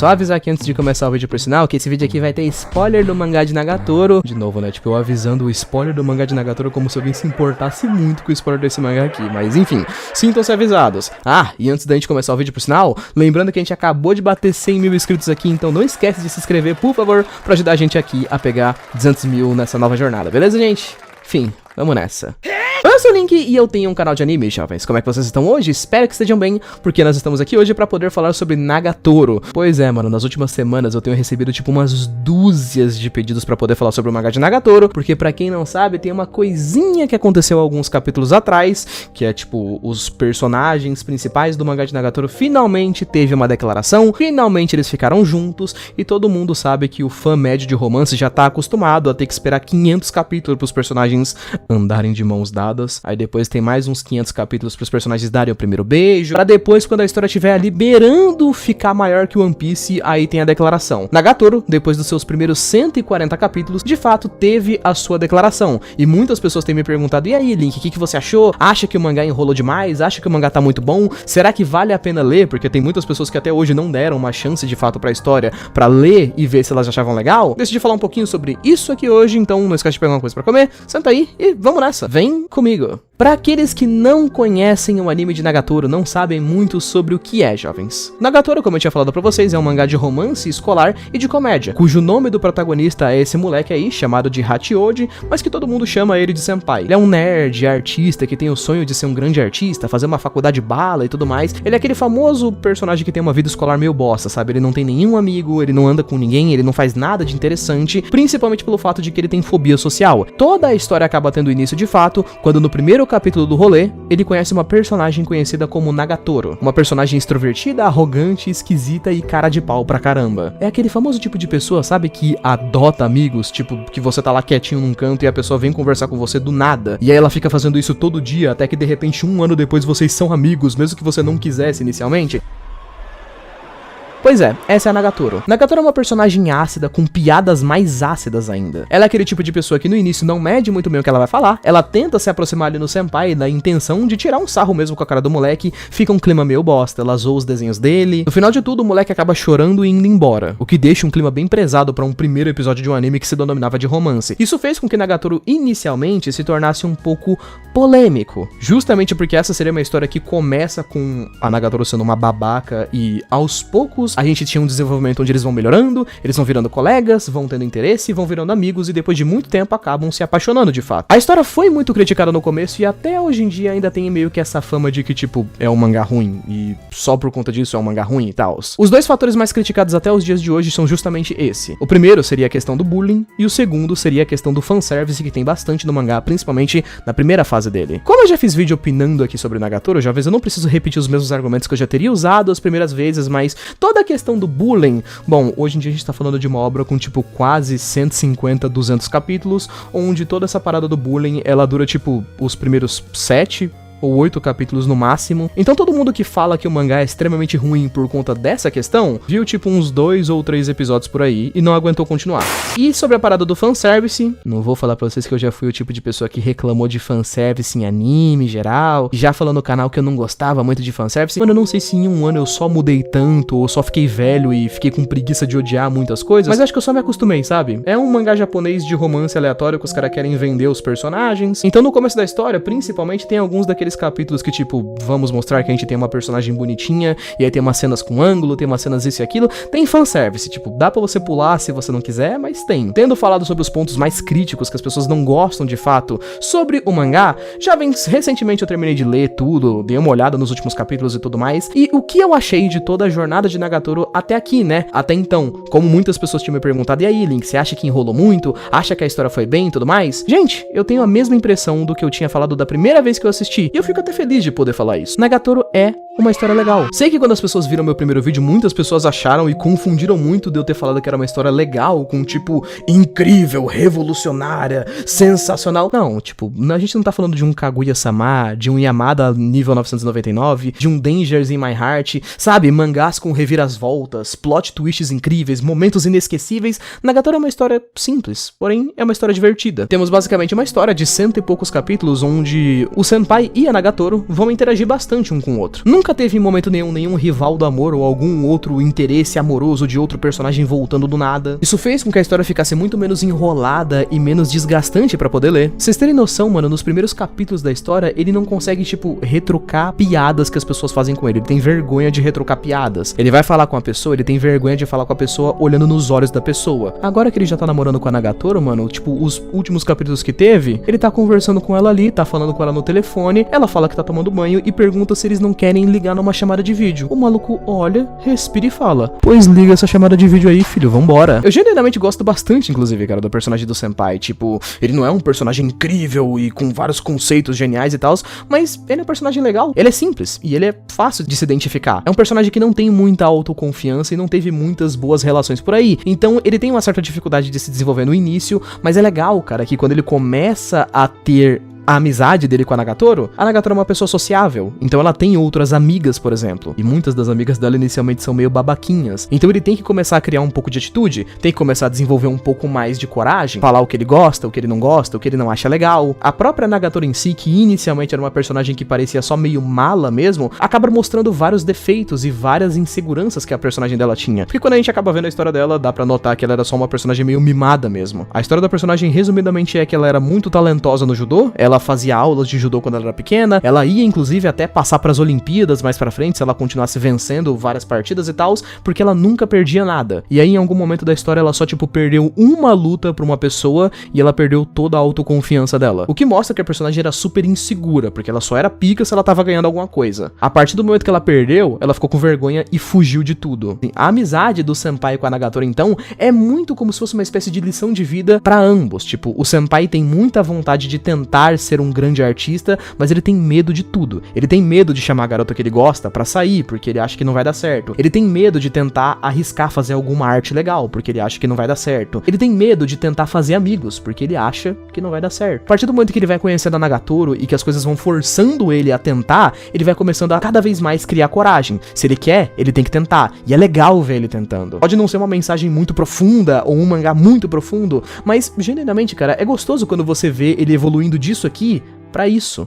só avisar aqui antes de começar o vídeo por sinal, que esse vídeo aqui vai ter spoiler do mangá de Nagatoro. De novo, né, tipo, eu avisando o spoiler do mangá de Nagatoro como se alguém se importasse muito com o spoiler desse mangá aqui. Mas enfim, sintam-se avisados. Ah, e antes da gente começar o vídeo por sinal, lembrando que a gente acabou de bater 100 mil inscritos aqui, então não esquece de se inscrever, por favor, pra ajudar a gente aqui a pegar 200 mil nessa nova jornada, beleza, gente? Enfim, vamos nessa. Eu sou o Link e eu tenho um canal de anime, jovens. Como é que vocês estão hoje? Espero que estejam bem, porque nós estamos aqui hoje pra poder falar sobre Nagatoro. Pois é, mano, nas últimas semanas eu tenho recebido tipo umas dúzias de pedidos pra poder falar sobre o mangá de Nagatoro, porque pra quem não sabe, tem uma coisinha que aconteceu alguns capítulos atrás, que é tipo, os personagens principais do mangá de Nagatoro finalmente teve uma declaração, finalmente eles ficaram juntos, e todo mundo sabe que o fã médio de romance já tá acostumado a ter que esperar 500 capítulos pros personagens andarem de mãos dadas. Aí depois tem mais uns 500 capítulos pros personagens darem o primeiro beijo, pra depois, quando a história estiver liberando ficar maior que One Piece, aí tem a declaração. Nagatoro, depois dos seus primeiros 140 capítulos, de fato teve a sua declaração. E muitas pessoas têm me perguntado, e aí, Link, o que você achou? Acha que o mangá enrolou demais? Acha que o mangá tá muito bom? Será que vale a pena ler? Porque tem muitas pessoas que até hoje não deram uma chance de fato pra história, pra ler e ver se elas achavam legal. Decidi falar um pouquinho sobre isso aqui hoje, então não esquece de pegar uma coisa pra comer, senta aí e vamos nessa. Vem comigo. Para aqueles que não conhecem o anime de Nagatoro, não sabem muito sobre o que é, jovens. Nagatoro, como eu tinha falado pra vocês, é um mangá de romance escolar e de comédia, cujo nome do protagonista é esse moleque aí, chamado de Hachioji, mas que todo mundo chama ele de senpai. Ele é um nerd, artista, que tem o sonho de ser um grande artista, fazer uma faculdade bala e tudo mais. Ele é aquele famoso personagem que tem uma vida escolar meio bosta, sabe? Ele não tem nenhum amigo, ele não anda com ninguém, ele não faz nada de interessante, principalmente pelo fato de que ele tem fobia social. Toda a história acaba tendo início de fato, quando no primeiro capítulo do rolê, ele conhece uma personagem conhecida como Nagatoro. Uma personagem extrovertida, arrogante, esquisita e cara de pau pra caramba. É aquele famoso tipo de pessoa, sabe, que adota amigos, tipo, que você tá lá quietinho num canto e a pessoa vem conversar com você do nada. E aí ela fica fazendo isso todo dia, até que de repente um ano depois vocês são amigos, mesmo que você não quisesse inicialmente. Pois é, essa é a Nagatoro. Nagatoro é uma personagem ácida, com piadas mais ácidas ainda. Ela é aquele tipo de pessoa que no início não mede muito bem o que ela vai falar, ela tenta se aproximar ali no senpai na intenção de tirar um sarro mesmo com a cara do moleque, fica um clima meio bosta, ela zoa os desenhos dele. No final de tudo, o moleque acaba chorando e indo embora, o que deixa um clima bem pesado pra um primeiro episódio de um anime que se denominava de romance. Isso fez com que Nagatoro inicialmente se tornasse um pouco polêmico, justamente porque essa seria uma história que começa com a Nagatoro sendo uma babaca e aos poucos a gente tinha um desenvolvimento onde eles vão melhorando, eles vão virando colegas, vão tendo interesse, vão virando amigos e depois de muito tempo acabam se apaixonando de fato. A história foi muito criticada no começo e até hoje em dia ainda tem meio que essa fama de que tipo, é um mangá ruim e só por conta disso é um mangá ruim e tal. Os dois fatores mais criticados até os dias de hoje são justamente esse. O primeiro seria a questão do bullying e o segundo seria a questão do fanservice que tem bastante no mangá, principalmente na primeira fase dele. Como eu já fiz vídeo opinando aqui sobre Nagatoro, jovens, eu não preciso repetir os mesmos argumentos que eu já teria usado as primeiras vezes, mas toda a questão do bullying, bom, hoje em dia a gente tá falando de uma obra com tipo quase 150, 200 capítulos, onde toda essa parada do bullying, ela dura tipo os primeiros 7 ou 8 capítulos no máximo. Então todo mundo que fala que o mangá é extremamente ruim por conta dessa questão, viu tipo uns 2 ou 3 episódios por aí e não aguentou continuar. E sobre a parada do fanservice, não vou falar pra vocês que eu já fui o tipo de pessoa que reclamou de fanservice em anime geral, já falando no canal que eu não gostava muito de fanservice. Mano, eu não sei se em um ano eu só mudei tanto, ou só fiquei velho e fiquei com preguiça de odiar muitas coisas, mas acho que eu só me acostumei, sabe? É um mangá japonês de romance aleatório que os caras querem vender os personagens. Então no começo da história, principalmente, tem alguns daqueles capítulos que tipo, vamos mostrar que a gente tem uma personagem bonitinha, e aí tem umas cenas com ângulo, tem umas cenas isso e aquilo, tem fanservice, tipo, dá pra você pular se você não quiser, mas tem. Tendo falado sobre os pontos mais críticos que as pessoas não gostam de fato sobre o mangá, já vem recentemente eu terminei de ler tudo, dei uma olhada nos últimos capítulos e tudo mais, e o que eu achei de toda a jornada de Nagatoro até aqui, né? Até então, como muitas pessoas tinham me perguntado, e aí, Link, você acha que enrolou muito? Acha que a história foi bem e tudo mais? Gente, eu tenho a mesma impressão do que eu tinha falado da primeira vez que eu assisti, e eu fico até feliz de poder falar isso. Nagatoro é uma história legal. Sei que quando as pessoas viram meu primeiro vídeo, muitas pessoas acharam e confundiram muito de eu ter falado que era uma história legal, com tipo, incrível, revolucionária, sensacional. Não, tipo, a gente não tá falando de um Kaguya-sama, de um Yamada nível 999, de um Dangers in My Heart, sabe? Mangás com reviravoltas, plot twists incríveis, momentos inesquecíveis. Nagatoro é uma história simples, porém é uma história divertida. Temos basicamente uma história de 100 e poucos capítulos, onde o senpai e e a Nagatoro vão interagir bastante um com o outro. Nunca teve em momento nenhum rival do amor ou algum outro interesse amoroso de outro personagem voltando do nada. Isso fez com que a história ficasse muito menos enrolada e menos desgastante pra poder ler. Vocês terem noção, mano, nos primeiros capítulos da história, ele não consegue, tipo, retrucar piadas que as pessoas fazem com ele. Ele tem vergonha de retrucar piadas. Ele vai falar com a pessoa, ele tem vergonha de falar com a pessoa olhando nos olhos da pessoa. Agora que ele já tá namorando com a Nagatoro, mano, tipo, os últimos capítulos que teve, ele tá conversando com ela ali, tá falando com ela no telefone, ela fala que tá tomando banho e pergunta se eles não querem ligar numa chamada de vídeo. O maluco olha, respira e fala: pois liga essa chamada de vídeo aí, filho, vambora. Eu genuinamente gosto bastante, inclusive, cara, do personagem do Senpai. Tipo, ele não é um personagem incrível e com vários conceitos geniais e tal, mas ele é um personagem legal. Ele é simples e ele é fácil de se identificar. É um personagem que não tem muita autoconfiança e não teve muitas boas relações por aí. Então, ele tem uma certa dificuldade de se desenvolver no início, mas é legal, cara, que quando ele começa a ter a amizade dele com a Nagatoro é uma pessoa sociável, então ela tem outras amigas, por exemplo, e muitas das amigas dela inicialmente são meio babaquinhas, então ele tem que começar a criar um pouco de atitude, tem que começar a desenvolver um pouco mais de coragem, falar o que ele gosta, o que ele não gosta, o que ele não acha legal. A própria Nagatoro em si, que inicialmente era uma personagem que parecia só meio mala mesmo, acaba mostrando vários defeitos e várias inseguranças que a personagem dela tinha, porque quando a gente acaba vendo a história dela, dá pra notar que ela era só uma personagem meio mimada mesmo. A história da personagem, resumidamente, é que ela era muito talentosa no judô, ela fazia aulas de judô quando ela era pequena, ela ia inclusive até passar pras Olimpíadas mais pra frente, se ela continuasse vencendo várias partidas e tals, porque ela nunca perdia nada. E aí em algum momento da história ela só tipo perdeu uma luta pra uma pessoa e ela perdeu toda a autoconfiança dela. O que mostra que a personagem era super insegura, porque ela só era pica se ela tava ganhando alguma coisa. A partir do momento que ela perdeu, ela ficou com vergonha e fugiu de tudo. A amizade do Senpai com a Nagatoro então é muito como se fosse uma espécie de lição de vida pra ambos. Tipo, o Senpai tem muita vontade de tentar ser um grande artista, mas ele tem medo de tudo. Ele tem medo de chamar a garota que ele gosta pra sair, porque ele acha que não vai dar certo. Ele tem medo de tentar arriscar fazer alguma arte legal, porque ele acha que não vai dar certo. Ele tem medo de tentar fazer amigos, porque ele acha que não vai dar certo. A partir do momento que ele vai conhecendo a Nagatoro e que as coisas vão forçando ele a tentar, ele vai começando a cada vez mais criar coragem. Se ele quer, ele tem que tentar. E é legal ver ele tentando. Pode não ser uma mensagem muito profunda ou um mangá muito profundo, mas genuinamente, cara, é gostoso quando você vê ele evoluindo disso aqui pra isso.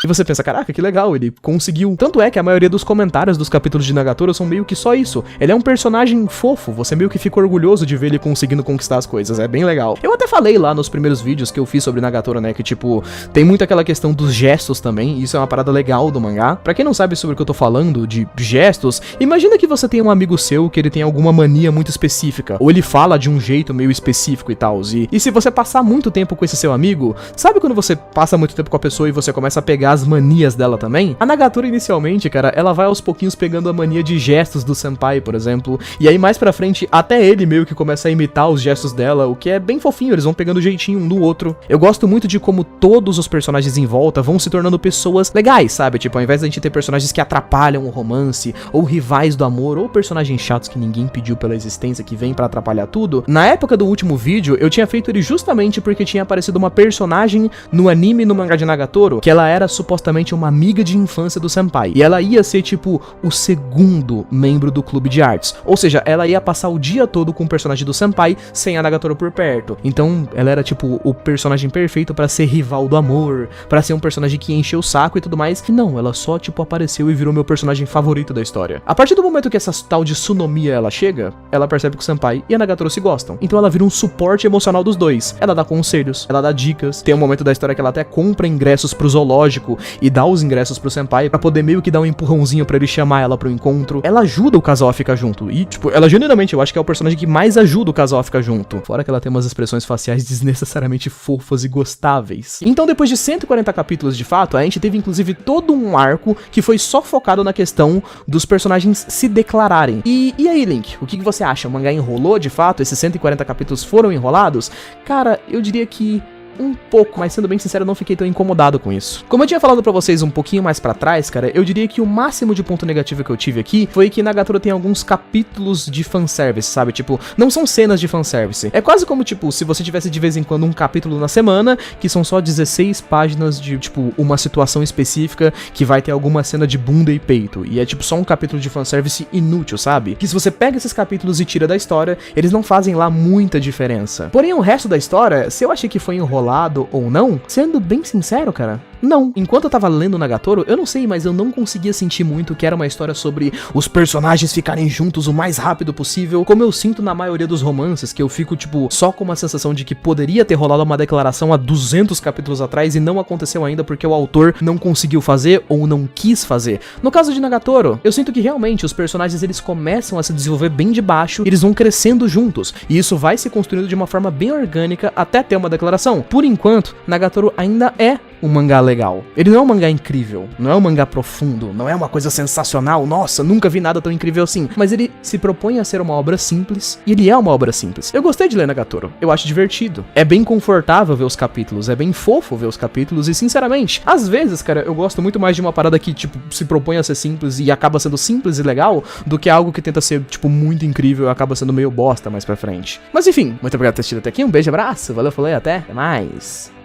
E você pensa, caraca, que legal, ele conseguiu. Tanto é que a maioria dos comentários dos capítulos de Nagatoro são meio que só isso. Ele é um personagem fofo, você meio que fica orgulhoso de ver ele conseguindo conquistar as coisas, é bem legal. Eu até falei lá nos primeiros vídeos que eu fiz sobre Nagatoro, né, que tipo, tem muito aquela questão dos gestos também, e isso é uma parada legal do mangá. Pra quem não sabe sobre o que eu tô falando, de gestos, imagina que você tem um amigo seu que ele tem alguma mania muito específica, ou ele fala de um jeito meio específico e tal, e se você passar muito tempo com esse seu amigo, sabe quando você passa muito tempo com a pessoa e você começa a pegar as manias dela também? A Nagatoro inicialmente, cara, ela vai aos pouquinhos pegando a mania de gestos do Senpai, por exemplo, e aí mais pra frente, até ele meio que começa a imitar os gestos dela, o que é bem fofinho, eles vão pegando o jeitinho um do outro. Eu gosto muito de como todos os personagens em volta vão se tornando pessoas legais, sabe? Tipo, ao invés da gente ter personagens que atrapalham o romance, ou rivais do amor, ou personagens chatos que ninguém pediu pela existência, que vem pra atrapalhar tudo, na época do último vídeo, eu tinha feito ele justamente porque tinha aparecido uma personagem no anime e no mangá de Nagatoro, que ela era supostamente uma amiga de infância do Senpai, e ela ia ser tipo o segundo membro do clube de artes, ou seja, ela ia passar o dia todo com o personagem do Senpai sem a Nagatoro por perto. Então ela era tipo o personagem perfeito pra ser rival do amor, pra ser um personagem que encheu o saco e tudo mais. E não, ela só tipo apareceu e virou meu personagem favorito da história. A partir do momento que essa tal de Sunomiya ela chega, ela percebe que o Senpai e a Nagatoro se gostam, então ela vira um suporte emocional dos dois. Ela dá conselhos, ela dá dicas, tem um momento da história que ela até compra ingressos pro zoológico e dá os ingressos pro Senpai pra poder meio que dar um empurrãozinho pra ele chamar ela pro encontro. Ela ajuda o casal a ficar junto, e tipo, ela genuinamente, eu acho que é o personagem que mais ajuda o casal a ficar junto, fora que ela tem umas expressões faciais desnecessariamente fofas e gostáveis. Então depois de 140 capítulos de fato, a gente teve inclusive todo um arco que foi só focado na questão dos personagens se declararem. E aí, Link, o que você acha? O mangá enrolou de fato? Esses 140 capítulos foram enrolados? Cara, eu diria que um pouco, mas sendo bem sincero, eu não fiquei tão incomodado com isso. Como eu tinha falado pra vocês um pouquinho mais pra trás, cara, eu diria que o máximo de ponto negativo que eu tive aqui foi que Nagatoro tem alguns capítulos de fanservice, sabe? Tipo, não são cenas de fanservice. É quase como, tipo, se você tivesse de vez em quando um capítulo na semana, que são só 16 páginas de, tipo, uma situação específica que vai ter alguma cena de bunda e peito. E é, tipo, só um capítulo de fanservice inútil, sabe? Que se você pega esses capítulos e tira da história, eles não fazem lá muita diferença. Porém, o resto da história, se eu achei que foi enrolado ou não, sendo bem sincero, cara, Não. Enquanto eu tava lendo Nagatoro, eu não sei, mas eu não conseguia sentir muito que era uma história sobre os personagens ficarem juntos o mais rápido possível, como eu sinto na maioria dos romances, que eu fico, tipo, só com uma sensação de que poderia ter rolado uma declaração há 200 capítulos atrás e não aconteceu ainda porque o autor não conseguiu fazer ou não quis fazer. No caso de Nagatoro, eu sinto que realmente os personagens eles começam a se desenvolver bem de baixo, eles vão crescendo juntos, e isso vai se construindo de uma forma bem orgânica até ter uma declaração. Por enquanto, Nagatoro ainda é um mangá legal. Ele não é um mangá incrível, não é um mangá profundo, não é uma coisa sensacional, nossa, nunca vi nada tão incrível assim, mas ele se propõe a ser uma obra simples, e ele é uma obra simples. Eu gostei de ler Nagatoro, eu acho divertido, é bem confortável ver os capítulos, é bem fofo ver os capítulos, e sinceramente, às vezes, cara, eu gosto muito mais de uma parada que, tipo, se propõe a ser simples e acaba sendo simples e legal, do que algo que tenta ser, tipo, muito incrível e acaba sendo meio bosta mais pra frente. Mas enfim, muito obrigado por ter assistido até aqui, um beijo, abraço, valeu, falei, até mais.